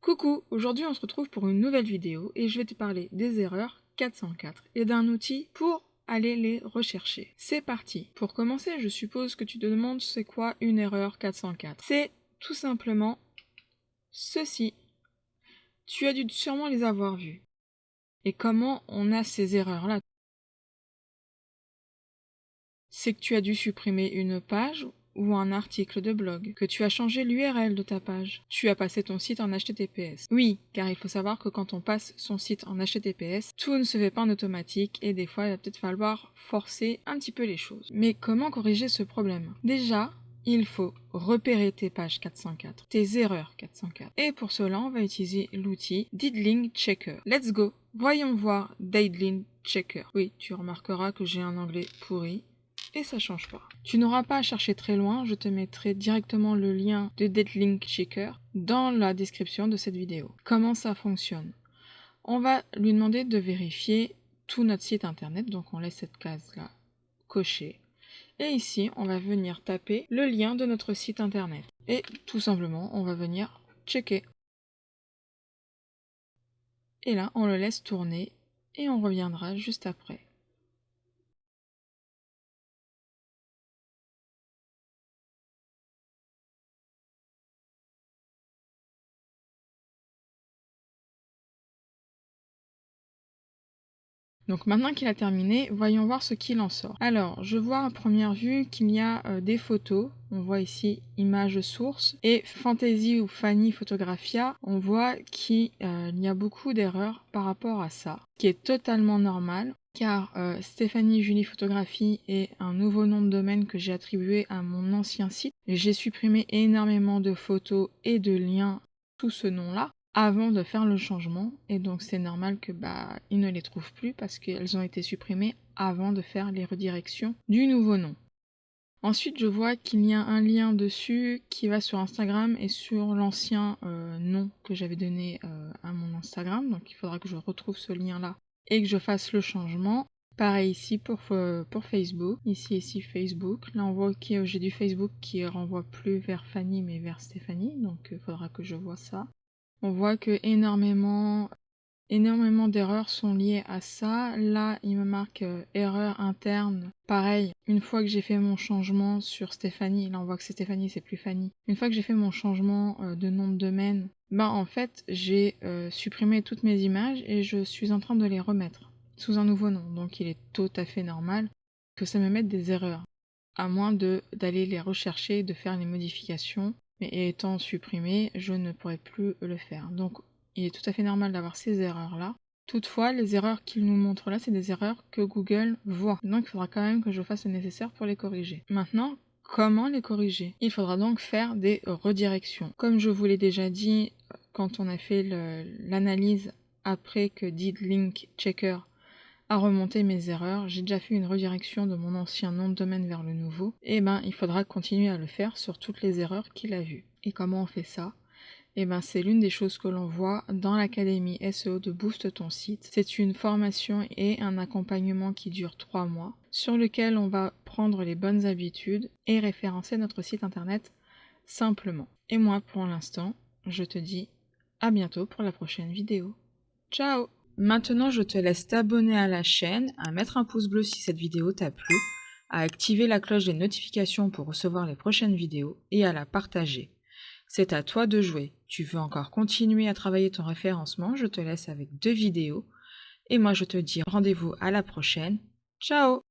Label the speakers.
Speaker 1: Coucou, aujourd'hui on se retrouve pour une nouvelle vidéo et je vais te parler des erreurs 404 et d'un outil pour aller les rechercher. C'est parti. Pour commencer, je suppose que tu te demandes c'est quoi une erreur 404. C'est tout simplement ceci. Tu as dû sûrement les avoir vues. Et comment on a ces erreurs-là? C'est que tu as dû supprimer une page ou un article de blog, que tu as changé l'URL de ta page, tu as passé ton site en HTTPS. Oui, car il faut savoir que quand on passe son site en HTTPS, tout ne se fait pas en automatique et des fois il va peut-être falloir forcer un petit peu les choses. Mais comment corriger ce problème? Déjà, il faut repérer tes pages 404, tes erreurs 404. Et pour cela, on va utiliser l'outil Diddling Checker. Let's go! Voyons voir Diddling Checker. Oui, tu remarqueras que j'ai un anglais pourri. Et ça change pas. Tu n'auras pas à chercher très loin, je te mettrai directement le lien de Diddling Checker dans la description de cette vidéo. Comment ça fonctionne? On va lui demander de vérifier tout notre site internet, donc on laisse cette case-là cochée. Et ici, on va venir taper le lien de notre site internet. Et tout simplement, on va venir checker. Et là, on le laisse tourner et on reviendra juste après. Donc maintenant qu'il a terminé, voyons voir ce qu'il en sort. Alors, je vois à première vue qu'il y a des photos. On voit ici image source et Fantasy ou Fanny Photographia. On voit qu'il y a beaucoup d'erreurs par rapport à ça, qui est totalement normal. Car Stéphanie Julie Photographie est un nouveau nom de domaine que j'ai attribué à mon ancien site. J'ai supprimé énormément de photos et de liens sous ce nom-là avant de faire le changement, et donc c'est normal que ils ne les trouvent plus parce qu'elles ont été supprimées avant de faire les redirections du nouveau nom. Ensuite, je vois qu'il y a un lien dessus qui va sur Instagram et sur l'ancien nom que j'avais donné à mon Instagram, donc il faudra que je retrouve ce lien-là et que je fasse le changement. Pareil ici pour Facebook, ici Facebook. Là on voit que j'ai du Facebook qui renvoie plus vers Fanny mais vers Stéphanie, donc il faudra que je vois ça. On voit que énormément d'erreurs sont liées à ça. Là, il me marque erreur interne. Pareil, une fois que j'ai fait mon changement sur Stéphanie, là on voit que c'est Stéphanie, c'est plus Fanny. Une fois que j'ai fait mon changement de nom de domaine, en fait, j'ai supprimé toutes mes images et je suis en train de les remettre sous un nouveau nom. Donc il est tout à fait normal que ça me mette des erreurs, à moins d'aller les rechercher, de faire les modifications. Mais étant supprimé, je ne pourrai plus le faire. Donc il est tout à fait normal d'avoir ces erreurs-là. Toutefois, les erreurs qu'il nous montre là, c'est des erreurs que Google voit. Donc il faudra quand même que je fasse le nécessaire pour les corriger. Maintenant, comment les corriger? Il faudra donc faire des redirections. Comme je vous l'ai déjà dit quand on a fait l'analyse après que Diddling Checker à remonter mes erreurs, j'ai déjà fait une redirection de mon ancien nom de domaine vers le nouveau, et il faudra continuer à le faire sur toutes les erreurs qu'il a vues. Et comment on fait ça? C'est l'une des choses que l'on voit dans l'académie SEO de Boost ton site. C'est une formation et un accompagnement qui dure 3 mois, sur lequel on va prendre les bonnes habitudes et référencer notre site internet simplement. Et moi, pour l'instant, je te dis à bientôt pour la prochaine vidéo. Ciao! Maintenant, je te laisse t'abonner à la chaîne, à mettre un pouce bleu si cette vidéo t'a plu, à activer la cloche des notifications pour recevoir les prochaines vidéos et à la partager. C'est à toi de jouer. Tu veux encore continuer à travailler ton référencement, je te laisse avec 2 vidéos. Et moi, je te dis rendez-vous à la prochaine. Ciao!